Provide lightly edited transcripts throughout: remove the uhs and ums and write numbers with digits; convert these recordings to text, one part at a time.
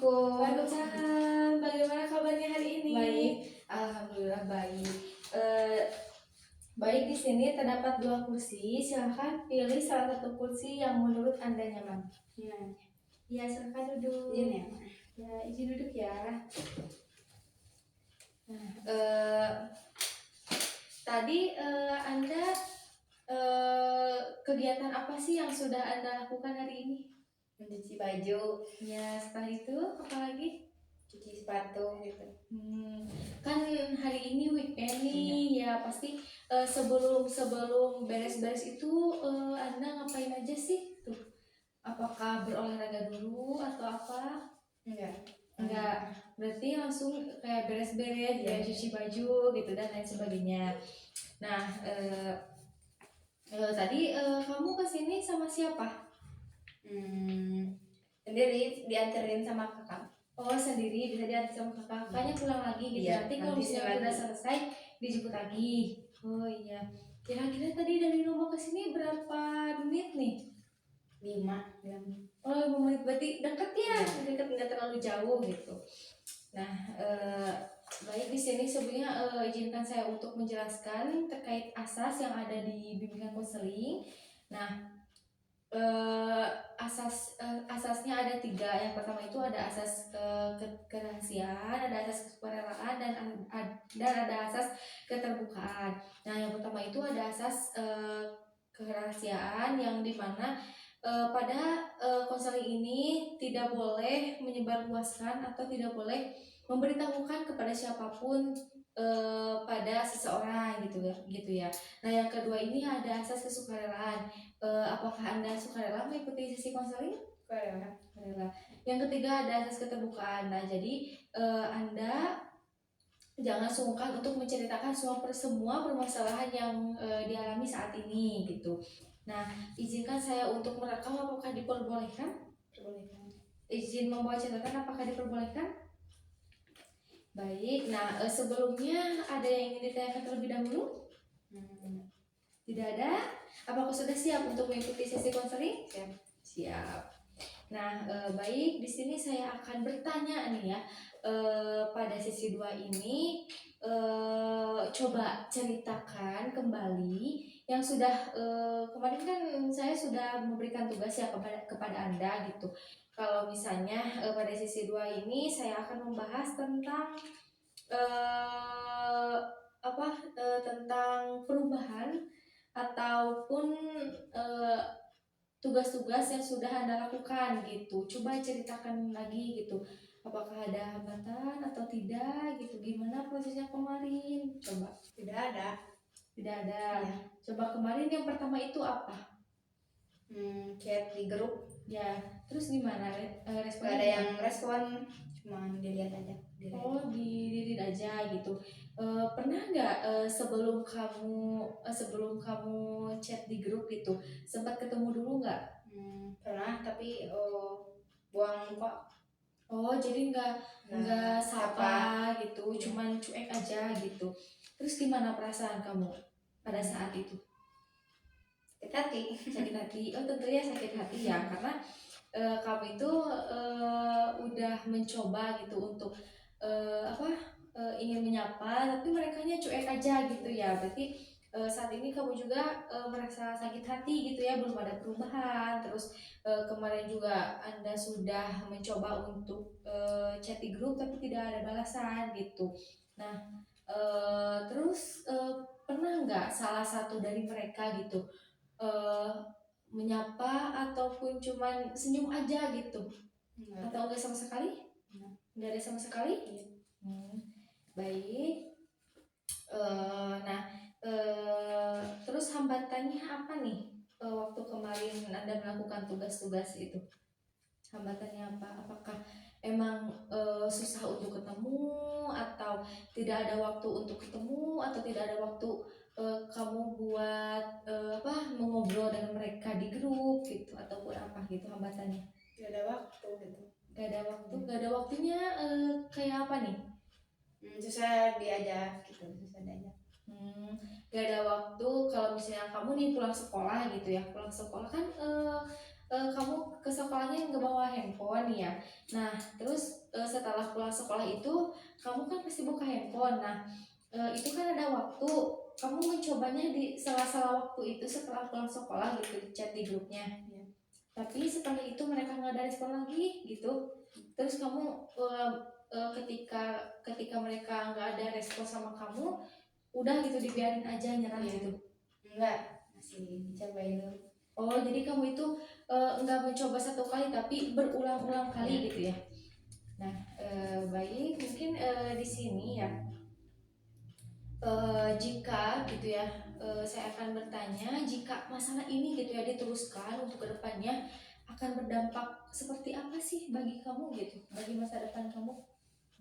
Assalamualaikum. Waalaikumsalam. Bagaimana kabarnya hari ini? Baik. Alhamdulillah baik. Baik, di sini terdapat 2 kursi. Silahkan pilih salah satu kursi yang menurut Anda nyaman. Ya, silahkan duduk. Ini ya. Ya, izin duduk ya. Nah, tadi Anda kegiatan apa sih yang sudah Anda lakukan hari ini? Mencuci baju, Ya, setelah itu apa lagi? cuci sepatu gitu. Kan hari ini weekend nih, ya pasti sebelum beres-beres itu Anda ngapain aja sih tuh? Apakah berolahraga dulu atau apa? Enggak, berarti langsung kayak beres-beres ya, cuci baju gitu dan lain sebagainya. Nah, tadi kamu kesini sama siapa? Sendiri dianterin sama kakak. Oh, sendiri, bisa diantar sama kakaknya pulang lagi gitu. Iya, Nanti kalau nanti misalnya udah selesai dijemput lagi. Oh iya. Kira-kira tadi dari rumah ke sini berapa menit nih? 5. Oh, 5 menit, berarti deket ya, deket, nggak terlalu jauh gitu. Nah, baik, di sini sebelumnya izinkan saya untuk menjelaskan terkait asas yang ada di bimbingan konseling. Nah, asasnya ada 3. Yang pertama itu ada asas kerahasiaan, ada asas kesukarelaan, dan ada asas keterbukaan. Nah, yang pertama itu ada asas kerahasiaan, yang dimana pada konseling ini tidak boleh menyebarluaskan atau tidak boleh memberitahukan kepada siapapun pada seseorang gitu ya. Nah, yang kedua ini ada asas kesukarelaan. Apakah Anda sukarela mengikuti sesi konseling? Sukarela. Yang ketiga ada asas keterbukaan. Nah, jadi Anda jangan sungkan untuk menceritakan semua permasalahan yang dialami saat ini gitu. Nah, izinkan saya untuk merekam, apakah diperbolehkan? Perbolehkan. Izin membawa catatan, apakah diperbolehkan? Baik. Nah, sebelumnya ada yang ingin ditanyakan terlebih dahulu? Tidak ada? Apakah sudah siap untuk mengikuti sesi konseling? Siap. Nah, baik, di sini saya akan bertanya nih ya. Pada sesi 2 ini coba ceritakan kembali yang sudah kemarin kan saya sudah memberikan tugas ya kepada Anda gitu. Kalau misalnya pada sesi 2 ini saya akan membahas tentang tentang perubahan ataupun tugas-tugas yang sudah Anda lakukan gitu. Coba ceritakan lagi gitu. Apakah ada hambatan atau tidak gitu. Gimana prosesnya kemarin? Coba. Tidak ada. Ya. Coba kemarin yang pertama itu apa? Chat di grup. Ya, terus gimana responnya? Gak ada yang respon, cuma dilihat aja. Oh, diri aja gitu. Pernah nggak sebelum kamu chat di grup gitu sempat ketemu dulu nggak? Pernah, tapi buang kok. Oh, jadi nggak sapa gitu, cuman cuek aja gitu. Terus gimana perasaan kamu pada saat itu? Sakit hati. Oh, tentunya sakit hati ya, karena kamu itu udah mencoba gitu untuk ingin menyapa, tapi merekanya cuek aja gitu ya. Berarti saat ini kamu juga merasa sakit hati gitu ya, belum ada perubahan. Terus kemarin juga Anda sudah mencoba untuk chat di grup tapi tidak ada balasan gitu. Nah, terus pernah nggak salah satu dari mereka gitu menyapa ataupun cuman senyum aja gitu? Atau enggak sama sekali? Enggak ada sama sekali? Baik. Nah, terus hambatannya apa nih waktu kemarin Anda melakukan tugas-tugas itu? Hambatannya apa? Apakah emang susah untuk ketemu, atau tidak ada waktu untuk ketemu, atau tidak ada waktu kamu buat mengobrol dengan mereka di grup gitu, ataupun apa gitu hambatannya? Gak ada waktu gitu. Gak ada waktunya. Kayak apa nih? Susah diajak gitu, Gak ada waktu kalau misalnya kamu nih pulang sekolah gitu ya. Pulang sekolah kan kamu ke sekolahnya nggak bawa handphone ya. Nah terus setelah pulang sekolah itu kamu kan pasti buka handphone. Nah itu kan ada waktu kamu mencobanya di sela-sela waktu itu setelah pulang sekolah gitu, chat di grupnya ya. Tapi setelah itu mereka nggak ada respon lagi gitu. Terus kamu ketika ketika mereka nggak ada respon sama kamu, udah gitu dibiarin aja nyerah Iya. gitu. Enggak, masih dicobain dulu. Oh jadi kamu itu nggak mencoba satu kali tapi berulang-ulang kali gitu ya. Nah baik, mungkin di sini ya jika gitu ya saya akan bertanya, jika masalah ini gitu ya diteruskan untuk kedepannya akan berdampak seperti apa sih bagi kamu gitu, bagi masa depan kamu?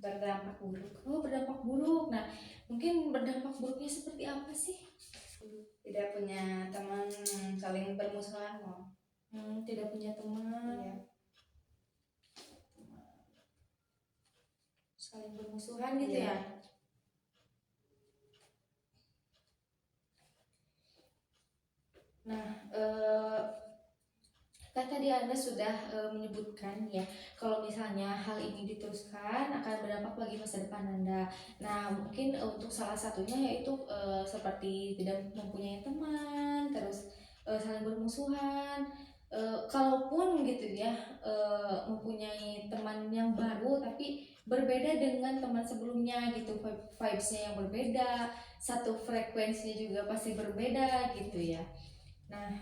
Berdampak buruk. Oh berdampak buruk. Nah mungkin berdampak buruknya seperti apa sih? Tidak punya teman, saling bermusuhan. Tidak punya teman, Iya. saling bermusuhan gitu Iya. ya. Nah kan tadi Anda sudah menyebutkan ya kalau misalnya hal ini diteruskan akan berdampak bagi masa depan Anda. Nah mungkin untuk salah satunya yaitu seperti tidak mempunyai teman, terus saling bermusuhan. Kalaupun gitu ya mempunyai teman yang baru tapi berbeda dengan teman sebelumnya gitu, vibesnya yang berbeda, satu frekuensinya juga pasti berbeda gitu ya. Nah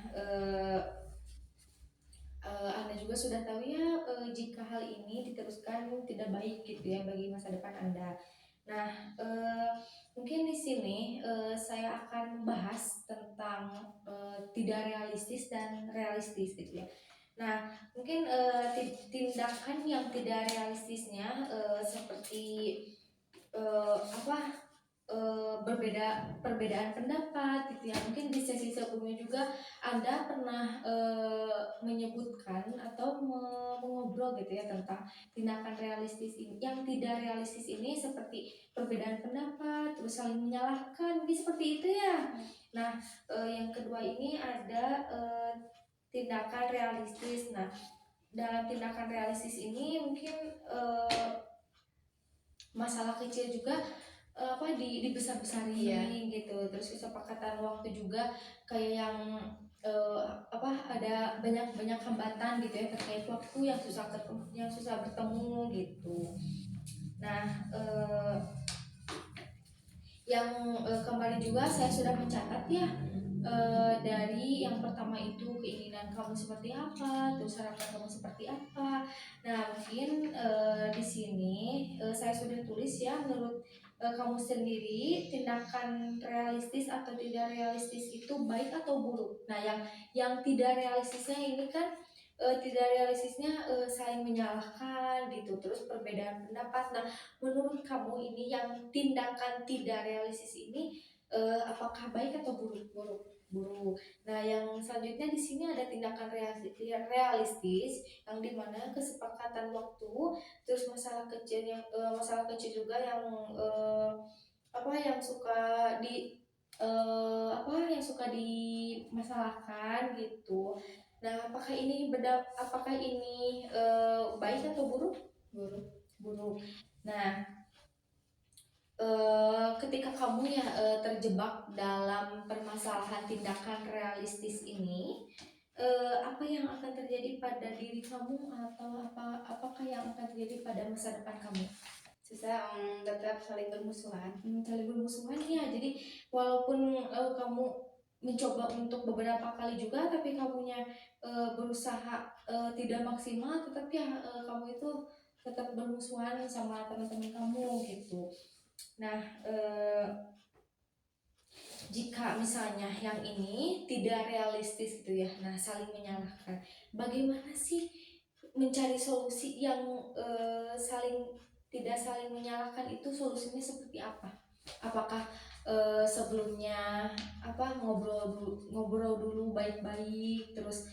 Anda juga sudah tahu ya jika hal ini diteruskan tidak baik gitu ya bagi masa depan Anda. Nah, mungkin di sini saya akan bahas tentang tidak realistis dan realistis gitu ya. Nah, mungkin tindakan yang tidak realistisnya seperti apa berbeda perbedaan pendapat gitu ya. Mungkin di sesi sebelumnya juga Anda pernah menyebutkan atau mengobrol gitu ya tentang tindakan realistis ini. Yang tidak realistis ini seperti perbedaan pendapat, terus saling menyalahkan, mungkin seperti itu ya. Nah yang kedua ini ada tindakan realistis. Nah dalam tindakan realistis ini mungkin masalah kecil juga dibesar-besarin gitu. Terus kesepakatan waktu juga kayak yang ada banyak hambatan gitu ya terkait waktu yang susah bertemu gitu. Nah yang kemarin juga saya sudah mencatat ya dari yang pertama itu keinginan kamu seperti apa, terus harapan kamu seperti apa. Nah mungkin di sini saya sudah tulis ya menurut kamu sendiri tindakan realistis atau tidak realistis itu baik atau buruk. Nah yang tidak realistisnya ini kan tidak realistisnya saling menyalahkan gitu, terus perbedaan pendapat. Nah menurut kamu ini yang tindakan tidak realistis ini apakah baik atau buruk? Buruk. Nah, yang selanjutnya di sini ada tindakan realistis yang dimana kesepakatan waktu, terus masalah kecil juga yang yang suka yang suka dimasalahkan gitu. Nah, apakah ini baik atau buruk? Buruk. Nah, ketika kamu ya terjebak dalam permasalahan tindakan realistis ini, apa yang akan terjadi pada diri kamu atau apakah yang akan terjadi pada masa depan kamu? Susah tetap saling bermusuhan. Saling bermusuhan ya. Jadi walaupun kamu mencoba untuk beberapa kali juga, tapi kamunya berusaha tidak maksimal, tetapi ya kamu itu tetap bermusuhan sama teman-teman kamu gitu. Nah, jika misalnya yang ini tidak realistis gitu ya, nah saling menyalahkan. Bagaimana sih mencari solusi yang tidak saling menyalahkan itu solusinya seperti apa? Apakah sebelumnya ngobrol dulu baik-baik, terus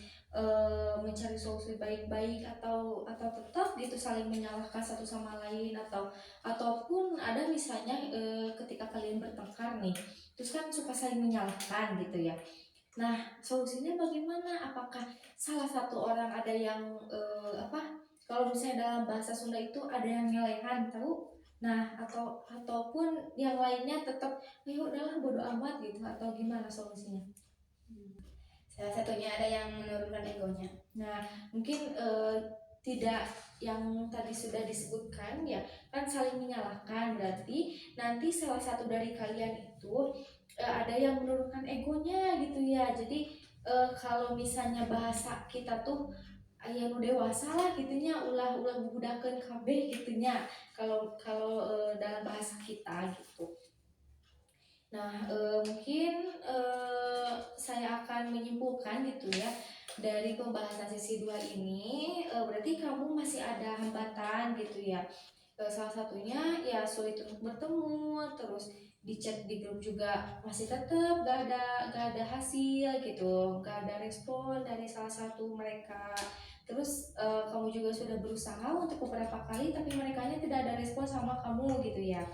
mencari solusi baik-baik atau tetap gitu saling menyalahkan satu sama lain ataupun ada misalnya ketika kalian bertengkar nih terus kan suka saling menyalahkan gitu ya. Nah, solusinya bagaimana? Apakah salah satu orang ada yang kalau misalnya dalam bahasa Sunda itu ada yang nyelehan, tahu? Nah, ataupun yang lainnya tetap, ayo udahlah bodo amat gitu, atau gimana solusinya? Salah satunya ada yang menurunkan egonya. Nah, mungkin tidak yang tadi sudah disebutkan ya, kan saling menyalahkan, berarti nanti salah satu dari kalian itu ada yang menurunkan egonya gitu ya. Jadi kalau misalnya bahasa kita tuh aya nu dewasa lah gitunya, ulah budakeun kabeh gitunya, kalau kalau dalam bahasa kita gitu. Nah, mungkin saya akan menyimpulkan gitu ya dari pembahasan sesi 2 ini, berarti kamu masih ada hambatan gitu ya. Salah satunya ya sulit untuk bertemu, terus di chat di grup juga masih tetap gak ada hasil gitu, gak ada respon dari salah satu mereka. Terus kamu juga sudah berusaha untuk beberapa kali tapi merekanya tidak ada respon sama kamu gitu ya.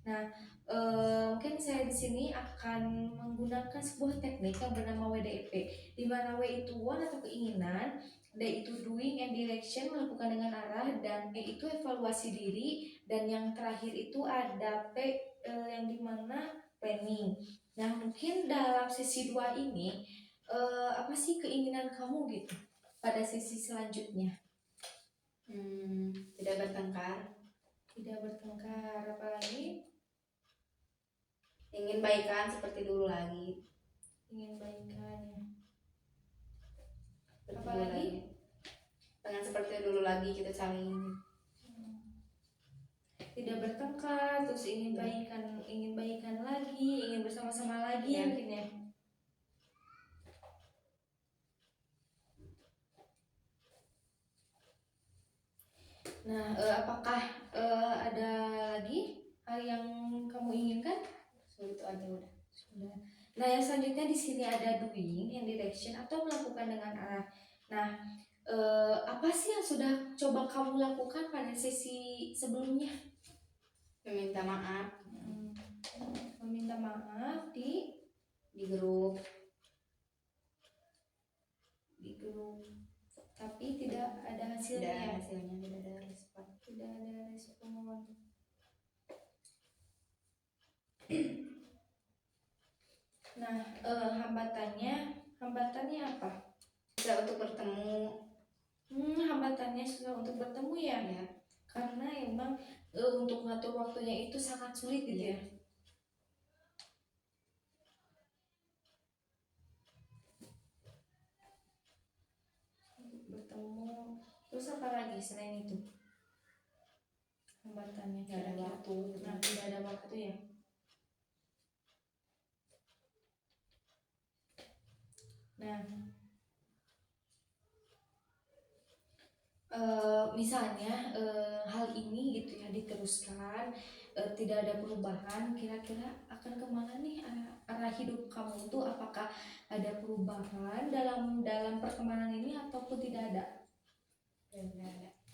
Nah, mungkin saya di sini akan menggunakan sebuah teknik yang bernama WDP, di mana W itu want atau keinginan, D itu doing and direction melakukan dengan arah, dan E itu evaluasi diri, dan yang terakhir itu ada P yang dimana planning. Nah, mungkin dalam sesi 2 ini apa sih keinginan kamu gitu pada sesi selanjutnya? Tidak bertengkar. Tidak bertengkar, apalagi Ingin baikan seperti dulu lagi. ingin baikan ya. Seperti dulu Apalagi? lagi. Pengen seperti dulu lagi kita saling. Tidak bertengkar, terus ingin baikan lagi, ingin bersama-sama lagi Ya. mungkin ya. Nah, apakah ada lagi hal yang kamu inginkan? Itu aja udah. Sudah. Nah, yang selanjutnya di sini ada doing and direction atau melakukan dengan arah. Nah, apa sih yang sudah coba kamu lakukan pada sesi sebelumnya? Meminta maaf Meminta maaf di grup. Tapi tidak ada Tidak ada hasilnya. hasilnya, tidak ada respon. Tidak ada respon. Nah, hambatannya apa? Susah untuk bertemu. Hambatannya susah untuk bertemu ya. Ya. Karena emang untuk ngatur waktunya itu sangat sulit gitu ya. Untuk bertemu. Terus apa lagi selain itu? Hambatannya Tidak ada kira-kira. waktu. Nah, tidak ada waktu ya. Nah, misalnya hal ini gitu ya diteruskan, tidak ada perubahan, kira-kira akan kemana nih arah hidup kamu tuh? Apakah ada perubahan dalam perkembangan ini ataupun tidak ada?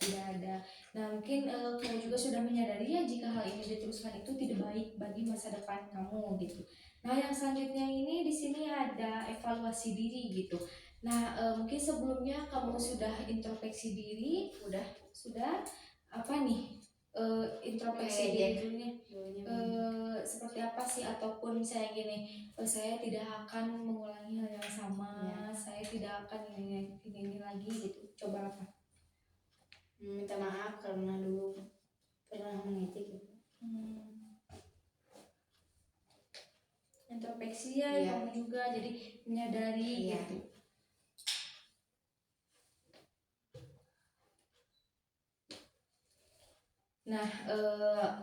Tidak ada. Nah, mungkin kamu juga sudah menyadari ya jika hal ini diteruskan itu tidak baik bagi masa depan kamu gitu. Nah, yang selanjutnya ini di sini ada evaluasi diri gitu. Nah, mungkin sebelumnya kamu sudah introspeksi diri, sudah apa nih introspeksi dirinya seperti apa sih, ataupun misalnya gini, saya tidak akan mengulangi hal yang sama, saya tidak akan ini lagi gitu. Coba apa? Minta maaf karena dulu pernah mengejek gitu. Introspeksi ya, kamu juga jadi menyadari gitu. Nah,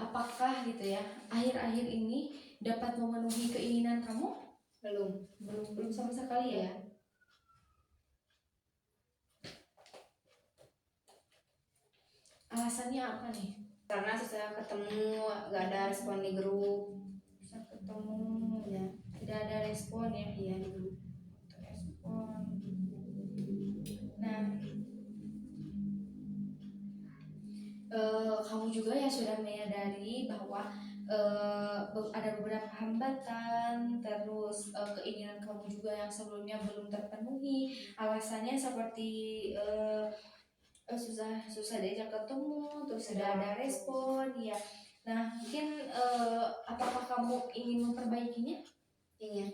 apakah gitu ya akhir-akhir ini dapat memenuhi keinginan kamu? Belum sama sekali ya. Alasannya apa nih? Karena susah ketemu, gak ada respon di grup. Susah ketemu ya, tidak ada respon ya. Iya, di grup. Respon. Nah, kamu juga ya sudah menyadari bahwa ada beberapa hambatan, terus keinginan kamu juga yang sebelumnya belum terpenuhi, alasannya seperti susah susah diajak ketemu, terus tidak ada respon, ya. Nah, mungkin apakah kamu ingin memperbaikinya? Ingin.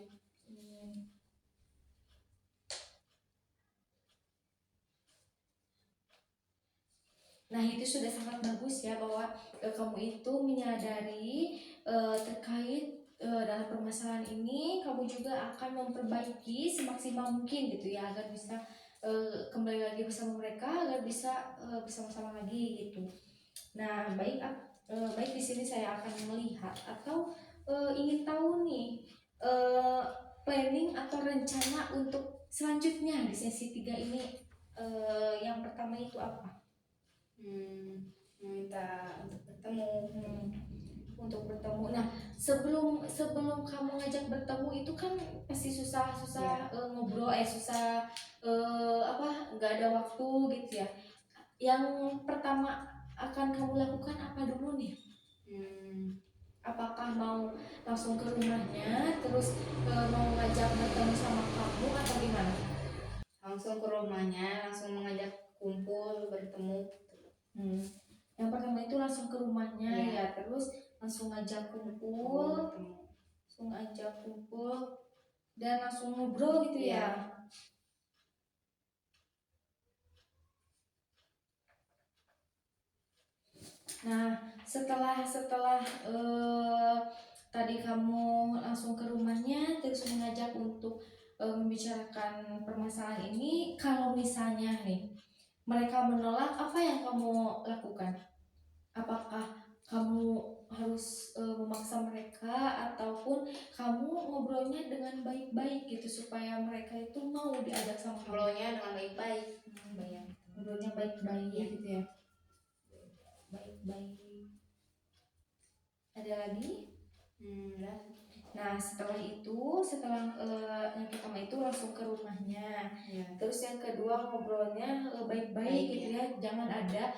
Nah, itu sudah sangat bagus ya, bahwa kamu itu menyadari terkait dalam permasalahan ini kamu juga akan memperbaiki semaksimal mungkin gitu ya, agar bisa kembali lagi bersama mereka, agar bisa bersama-sama lagi gitu. Nah, baik di sini saya akan melihat atau ingin tahu nih planning atau rencana untuk selanjutnya di sesi 3 ini. Yang pertama itu apa? Meminta untuk bertemu. Untuk bertemu. Nah, sebelum kamu ngajak bertemu itu kan pasti susah ngobrol, susah nggak ada waktu gitu ya. Yang pertama akan kamu lakukan apa dulu nih? Apakah mau langsung ke rumahnya, terus mau ngajak bertemu sama kamu, atau gimana? Langsung ke rumahnya, langsung mengajak kumpul bertemu. Yang pertama itu langsung ke rumahnya ya, terus langsung ngajak kumpul, dan langsung ngobrol gitu ya. Nah, setelah tadi kamu langsung ke rumahnya, terus mengajak untuk membicarakan permasalahan ini, kalau misalnya nih mereka menolak, apa yang kamu lakukan? Apakah kamu harus memaksa mereka, ataupun kamu ngobrolnya dengan baik-baik gitu supaya mereka itu mau diajak sama kamu? Ngobrolnya dengan baik-baik. Ngobrolnya baik-baik gitu ya. Baik-baik. Ada lagi? Nah, setelah yang pertama itu langsung ke rumahnya. Terus yang kedua ngobrolnya baik-baik gitu ya. Jangan ada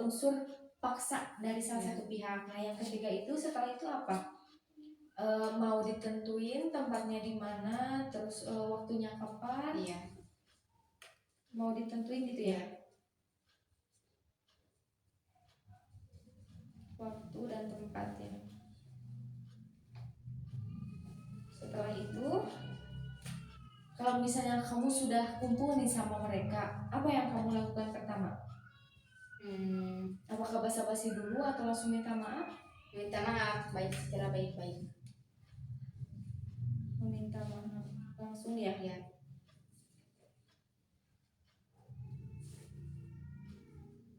unsur paksa dari salah satu pihak. Nah, yang ketiga itu setelah itu apa? Mau ditentuin tempatnya di mana, terus waktunya kapan? Mau ditentuin gitu ya. Waktu dan tempatnya. Setelah itu, kalau misalnya kamu sudah kumpul nih sama mereka, apa yang kamu lakukan pertama? Apakah basa-basi dulu atau langsung minta maaf? Minta maaf secara baik-baik. Meminta maaf langsung ya.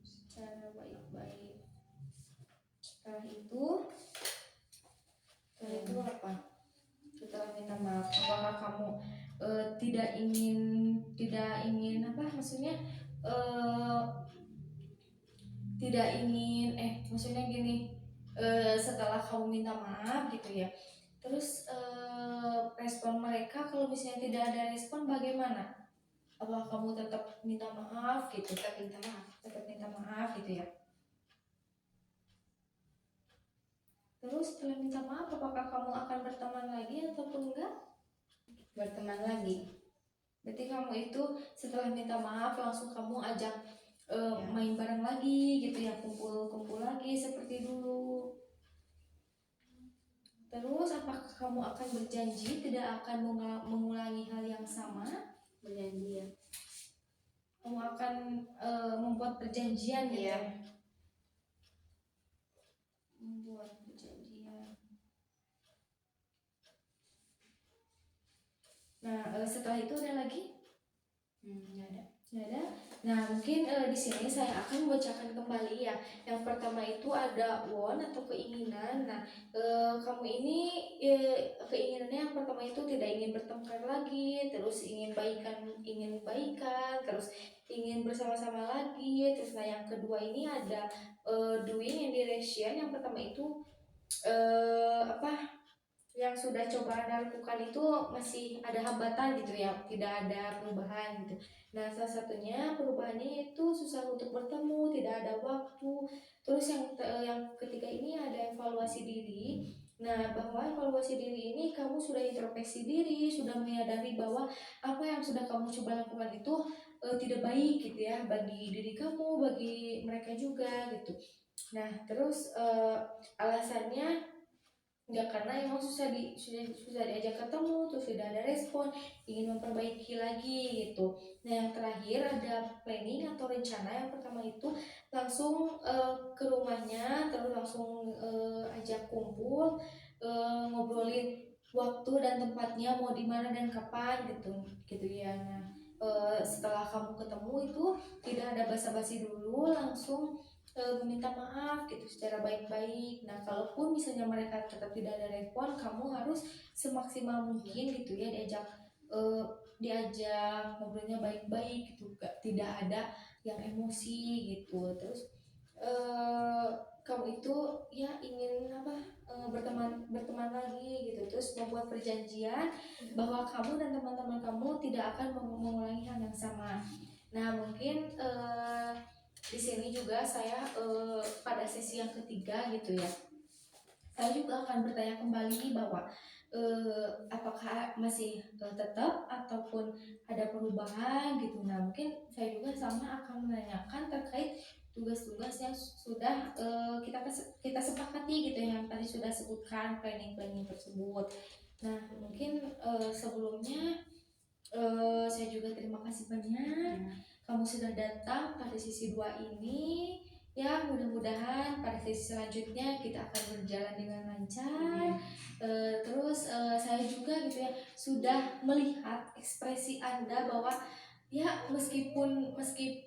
Secara baik-baik. Setelah itu apa? Setelah minta maaf, apakah kamu tidak ingin apa? Maksudnya tidak ingin maksudnya gini, setelah kamu minta maaf gitu ya, terus respon mereka, kalau misalnya tidak ada respon bagaimana? Apakah kamu tetap minta maaf gitu? Tetap minta maaf gitu ya. Terus setelah minta maaf, apakah kamu akan berteman lagi ataupun enggak? Berteman lagi. Berarti kamu itu setelah minta maaf langsung kamu ajak main bareng lagi gitu ya, kumpul lagi seperti dulu. Terus apakah kamu akan berjanji tidak akan mengulangi hal yang sama? Berjanji ya. Kamu akan membuat perjanjian gitu ya? Membuat perjanjian. Nah, setelah itu ada lagi? Nggak ada. Nah, mungkin di sini saya akan membacakan kembali ya. Yang pertama itu ada want atau keinginan. Nah, kamu ini keinginannya yang pertama itu tidak ingin bertengkar lagi, terus ingin baikan, terus ingin bersama-sama lagi. Terus nah yang kedua ini ada doing and direction. Yang pertama itu yang sudah coba Anda lakukan itu masih ada hambatan gitu ya, tidak ada perubahan gitu. Nah, salah satunya perubahannya itu susah untuk bertemu, tidak ada waktu. Terus yang ketiga ini ada evaluasi diri. Nah, bahwa evaluasi diri ini kamu sudah introspeksi diri, sudah menyadari bahwa apa yang sudah kamu coba lakukan itu tidak baik gitu ya bagi diri kamu, bagi mereka juga gitu. Nah, terus alasannya enggak, karena emang sudah diajak ketemu, terus sudah ada respon, ingin memperbaiki lagi gitu. Nah, yang terakhir ada planning atau rencana. Yang pertama itu langsung ke rumahnya, terus langsung ajak kumpul, ngobrolin waktu dan tempatnya mau di mana dan kapan gitu ya. Nah, setelah kamu ketemu itu tidak ada basa-basi dulu, langsung meminta maaf gitu secara baik-baik. Nah, kalaupun misalnya mereka tetap tidak ada respon, kamu harus semaksimal mungkin gitu ya diajak ngobrolnya baik-baik gitu, tidak ada yang emosi gitu. Terus kamu itu ya ingin berteman berteman lagi gitu, terus membuat perjanjian bahwa kamu dan teman-teman kamu tidak akan mengulangi hal yang sama. Nah, mungkin di sini juga saya pada sesi yang ketiga gitu ya, saya juga akan bertanya kembali bahwa apakah masih tetap ataupun ada perubahan gitu. Nah, mungkin saya juga sama akan menanyakan terkait tugas-tugas yang sudah kita sepakati gitu ya, yang tadi sudah sebutkan planning tersebut. Nah, mungkin sebelumnya saya juga terima kasih banyak kamu sudah datang pada sesi 2 ini. Ya, mudah-mudahan pada sesi selanjutnya kita akan berjalan dengan lancar. Terus saya juga gitu ya sudah melihat ekspresi Anda bahwa ya meskipun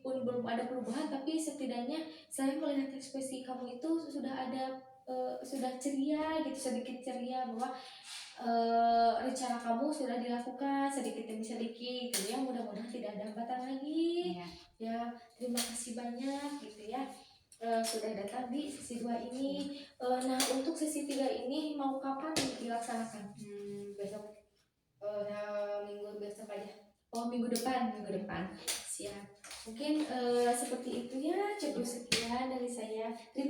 belum ada perubahan, tapi setidaknya saya melihat ekspresi kamu itu sudah ceria gitu, sedikit ceria bahwa rencana kamu sudah dilakukan sedikit demi sedikit gitu ya. Mudah-mudahan tidak ada hambatan lagi. Ya, terima kasih banyak gitu ya sudah datang di sesi 2 ini. Nah, untuk sesi 3 ini mau kapan dilaksanakan? Besok minggu besok aja. Oh, minggu depan. Siap. Mungkin seperti itu ya, cukup sekian dari saya. Terima